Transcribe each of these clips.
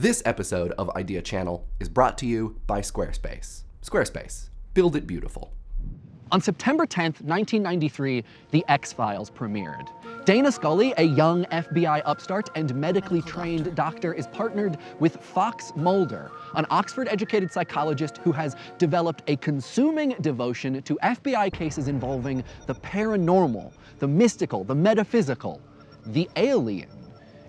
This episode of Idea Channel is brought to you by Squarespace. Squarespace. Build it beautiful. On September 10th, 1993, The X-Files premiered. Dana Scully, a young FBI upstart and medically trained doctor, is partnered with Fox Mulder, an Oxford-educated psychologist who has developed a consuming devotion to FBI cases involving the paranormal, the mystical, the metaphysical, the alien.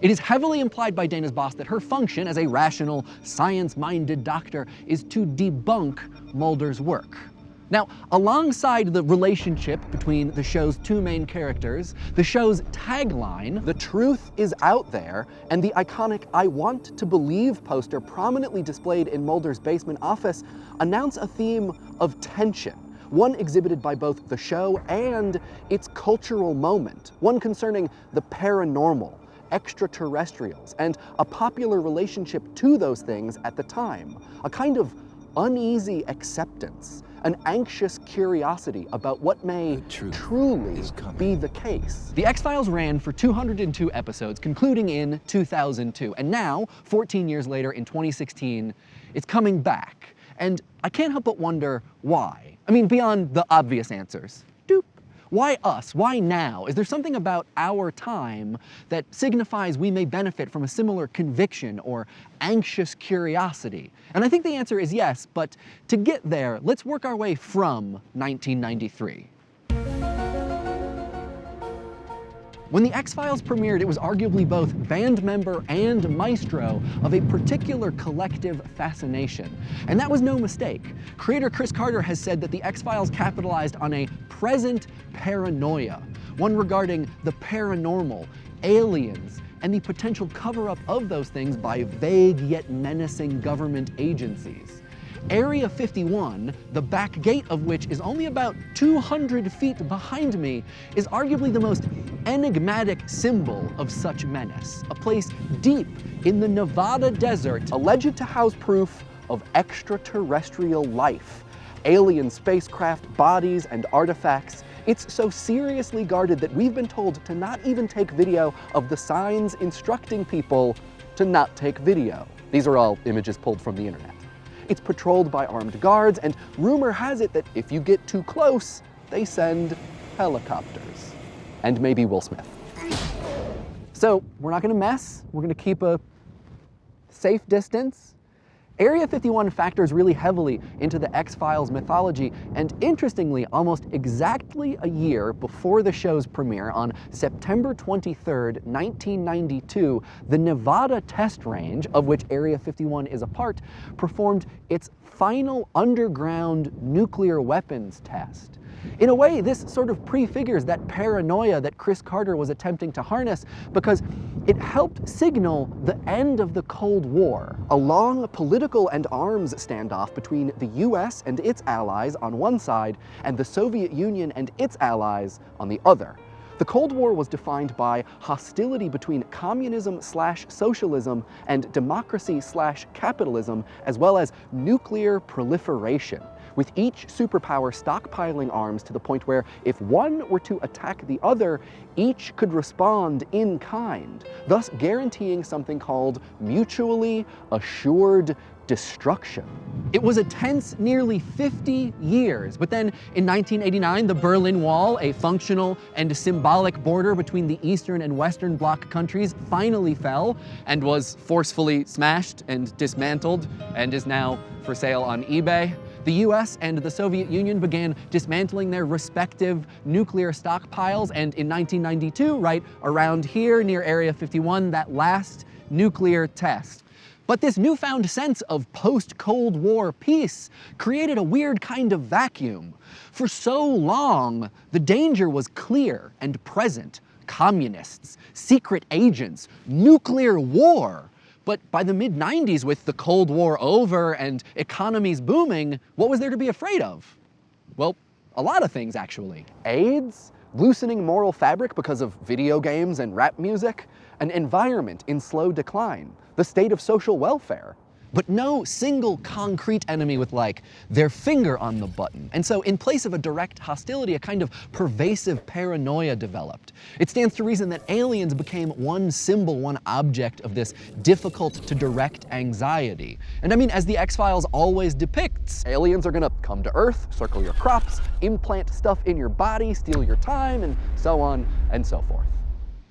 It is heavily implied by Dana's boss that her function as a rational, science-minded doctor is to debunk Mulder's work. Now, alongside the relationship between the show's two main characters, the show's tagline, "The truth is out there," and the iconic "I want to believe" poster prominently displayed in Mulder's basement office announce a theme of tension, one exhibited by both the show and its cultural moment, one concerning the paranormal, extraterrestrials, and a popular relationship to those things at the time, a kind of uneasy acceptance, an anxious curiosity about what may truly be the case. The X-Files ran for 202 episodes, concluding in 2002. And now, 14 years later in 2016, it's coming back. And I can't help but wonder why. I mean, beyond the obvious answers. Doop. Why us? Why now? Is there something about our time that signifies we may benefit from a similar conviction or anxious curiosity? And I think the answer is yes, but to get there, let's work our way from 1993. When The X-Files premiered, it was arguably both band member and maestro of a particular collective fascination. And that was no mistake. Creator Chris Carter has said that The X-Files capitalized on a present paranoia, one regarding the paranormal, aliens, and the potential cover-up of those things by vague yet menacing government agencies. Area 51, the back gate of which is only about 200 feet behind me, is arguably the most enigmatic symbol of such menace. A place deep in the Nevada desert, alleged to house proof of extraterrestrial life, alien spacecraft, bodies, and artifacts. It's so seriously guarded that we've been told to not even take video of the signs instructing people to not take video. These are all images pulled from the internet. It's patrolled by armed guards, and rumor has it that if you get too close, they send helicopters. And maybe Will Smith. So we're not gonna mess, we're gonna keep a safe distance. Area 51 factors really heavily into the X-Files mythology, and interestingly, almost exactly a year before the show's premiere, on September 23rd, 1992, the Nevada test range, of which Area 51 is a part, performed its final underground nuclear weapons test. In a way, this sort of prefigures that paranoia that Chris Carter was attempting to harness, because it helped signal the end of the Cold War, a long political and arms standoff between the US and its allies on one side, and the Soviet Union and its allies on the other. The Cold War was defined by hostility between communism/socialism and democracy/capitalism, as well as nuclear proliferation, with each superpower stockpiling arms to the point where if one were to attack the other, each could respond in kind, thus guaranteeing something called mutually assured destruction. It was a tense nearly 50 years, but then in 1989, the Berlin Wall, a functional and symbolic border between the Eastern and Western Bloc countries, finally fell and was forcefully smashed and dismantled and is now for sale on eBay. The US and the Soviet Union began dismantling their respective nuclear stockpiles, and in 1992, right around here near Area 51, that last nuclear test. But this newfound sense of post-Cold War peace created a weird kind of vacuum. For so long, the danger was clear and present. Communists, secret agents, nuclear war. But by the mid-90s, with the Cold War over and economies booming, what was there to be afraid of? Well, a lot of things, actually. AIDS? Loosening moral fabric because of video games and rap music? An environment in slow decline? The state of social welfare? but no single concrete enemy with, like, their finger on the button. And so in place of a direct hostility, a kind of pervasive paranoia developed. It stands to reason that aliens became one symbol, one object of this difficult to direct anxiety. And I mean, as the X-Files always depicts, aliens are gonna come to Earth, circle your crops, implant stuff in your body, steal your time, and so on and so forth.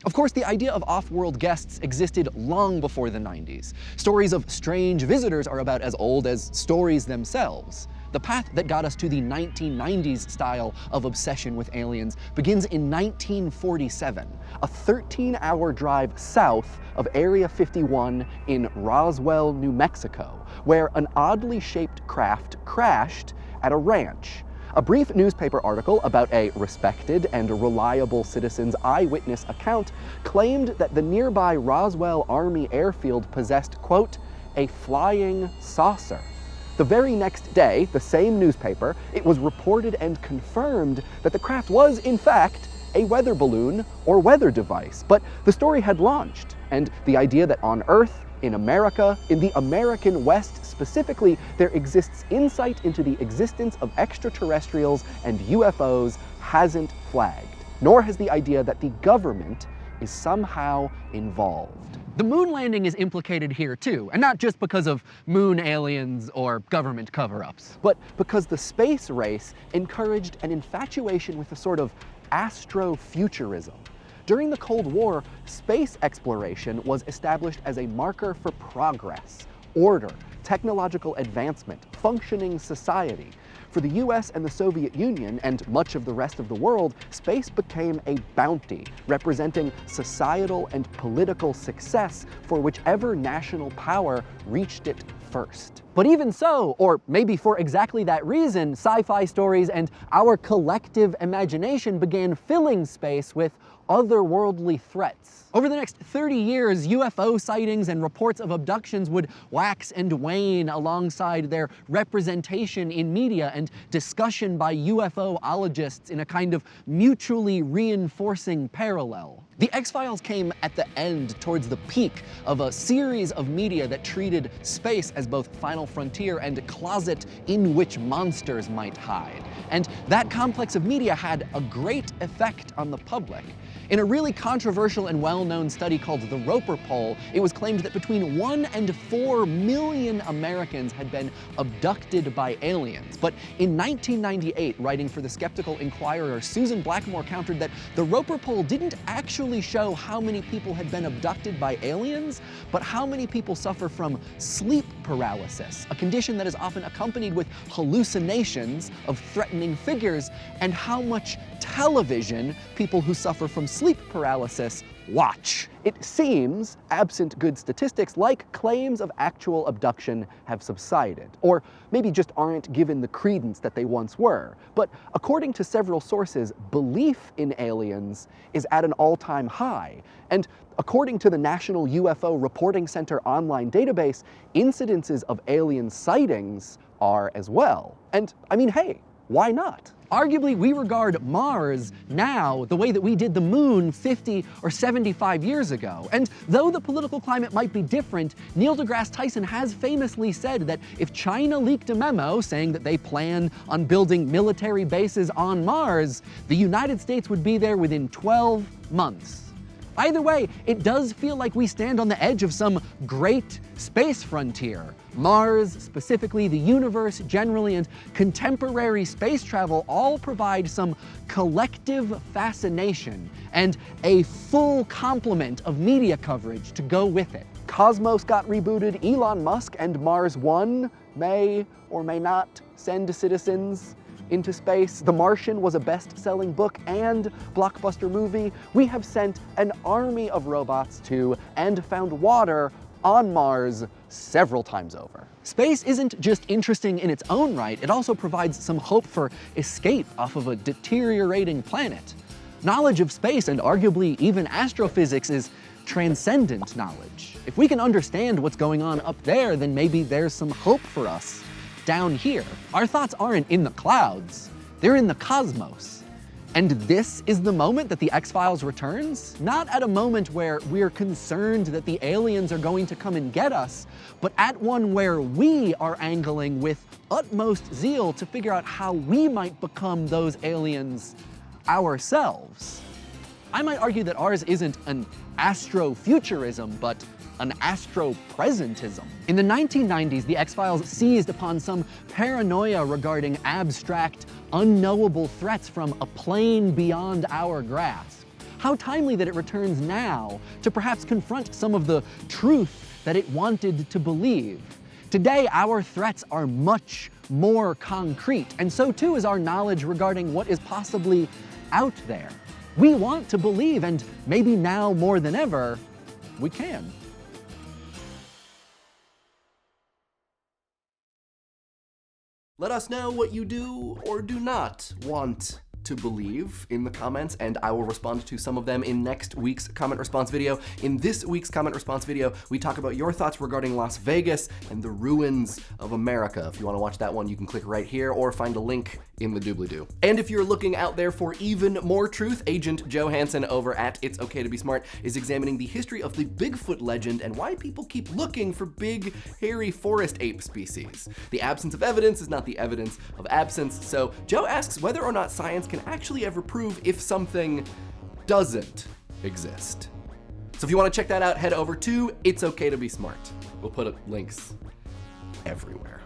Of course, the idea of off-world guests existed long before the 90s. Stories of strange visitors are about as old as stories themselves. The path that got us to the 1990s style of obsession with aliens begins in 1947, a 13-hour drive south of Area 51 in Roswell, New Mexico, where an oddly shaped craft crashed at a ranch. A brief newspaper article about a respected and reliable citizen's eyewitness account claimed that the nearby Roswell Army airfield possessed, quote, a flying saucer. The very next day, the same newspaper, it was reported and confirmed that the craft was, in fact, a weather balloon or weather device. But the story had launched, and the idea that on Earth, in America, in the American West specifically, there exists insight into the existence of extraterrestrials and UFOs hasn't flagged, nor has the idea that the government is somehow involved. The moon landing is implicated here too, and not just because of moon aliens or government cover-ups, but because the space race encouraged an infatuation with a sort of astrofuturism. During the Cold War, space exploration was established as a marker for progress, order, technological advancement, functioning society. For the US and the Soviet Union, and much of the rest of the world, space became a bounty, representing societal and political success for whichever national power reached it first. But even so, or maybe for exactly that reason, sci-fi stories and our collective imagination began filling space with otherworldly threats. Over the next 30 years, UFO sightings and reports of abductions would wax and wane alongside their representation in media and discussion by UFOologists in a kind of mutually reinforcing parallel. The X-Files came at the end, towards the peak of a series of media that treated space as both final frontier and a closet in which monsters might hide. And that complex of media had a great effect on the public. In a really controversial and well-known study called the Roper Poll, it was claimed that between 1 and 4 million Americans had been abducted by aliens. But in 1998, writing for the Skeptical Inquirer, Susan Blackmore countered that the Roper Poll didn't actually show how many people had been abducted by aliens, but how many people suffer from sleep paralysis, a condition that is often accompanied with hallucinations of threatening figures, and how much television people who suffer from sleep paralysis watch. It seems, absent good statistics, like claims of actual abduction have subsided, or maybe just aren't given the credence that they once were. But according to several sources, belief in aliens is at an all-time high. And according to the National UFO Reporting Center online database, incidences of alien sightings are as well. And I mean, hey, why not? Arguably, we regard Mars now the way that we did the moon 50 or 75 years ago. And though the political climate might be different, Neil deGrasse Tyson has famously said that if China leaked a memo saying that they plan on building military bases on Mars, the United States would be there within 12 months. Either way, it does feel like we stand on the edge of some great space frontier. Mars, specifically, the universe generally, and contemporary space travel all provide some collective fascination and a full complement of media coverage to go with it. Cosmos got rebooted, Elon Musk and Mars One may or may not send citizens into space. The Martian was a best-selling book and blockbuster movie. We have sent an army of robots to and found water on Mars several times over. Space isn't just interesting in its own right, it also provides some hope for escape off of a deteriorating planet. Knowledge of space, and arguably even astrophysics, is transcendent knowledge. If we can understand what's going on up there, then maybe there's some hope for us down here. Our thoughts aren't in the clouds, they're in the cosmos. And this is the moment that the X-Files returns? Not at a moment where we're concerned that the aliens are going to come and get us, but at one where we are angling with utmost zeal to figure out how we might become those aliens ourselves. I might argue that ours isn't an astrofuturism, but an astropresentism. In the 1990s, the X-Files seized upon some paranoia regarding abstract, unknowable threats from a plane beyond our grasp. How timely that it returns now to perhaps confront some of the truth that it wanted to believe. Today, our threats are much more concrete, and so too is our knowledge regarding what is possibly out there. We want to believe, and maybe now more than ever, we can. Let us know what you do or do not want to believe in the comments, and I will respond to some of them in next week's comment response video. In this week's comment response video, we talk about your thoughts regarding Las Vegas and the ruins of America. If you want to watch that one, you can click right here or find a link in the doobly-doo. And if you're looking out there for even more truth, Agent Joe Hansen over at It's Okay to Be Smart is examining the history of the Bigfoot legend and why people keep looking for big, hairy forest ape species. The absence of evidence is not the evidence of absence, so Joe asks whether or not science can actually ever prove if something doesn't exist. So if you want to check that out, head over to It's Okay to Be Smart. We'll put links everywhere.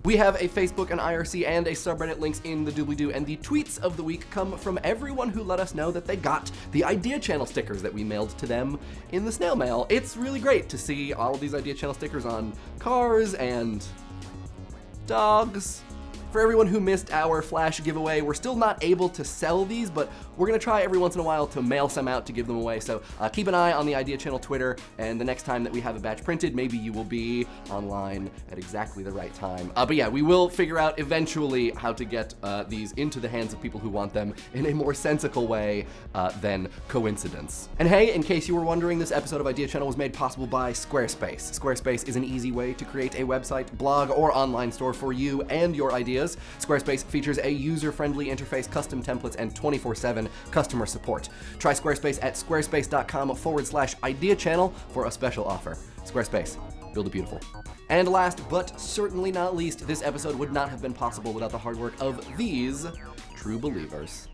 We have a Facebook, an IRC, and a subreddit links in the doobly-doo, and the tweets of the week come from everyone who let us know that they got the Idea Channel stickers that we mailed to them in the snail mail. It's really great to see all of these Idea Channel stickers on cars and dogs. For everyone who missed our flash giveaway, we're still not able to sell these, but we're gonna try every once in a while to mail some out to give them away. So keep an eye on the Idea Channel Twitter, and the next time that we have a batch printed, maybe you will be online at exactly the right time. But yeah, we will figure out eventually how to get these into the hands of people who want them in a more sensical way than coincidence. And hey, in case you were wondering, this episode of Idea Channel was made possible by Squarespace. Squarespace is an easy way to create a website, blog, or online store for you and your ideas. Squarespace features a user-friendly interface, custom templates, and 24/7 customer support. Try Squarespace at squarespace.com/idea channel for a special offer. Squarespace, build it beautiful. And last but certainly not least, this episode would not have been possible without the hard work of these true believers.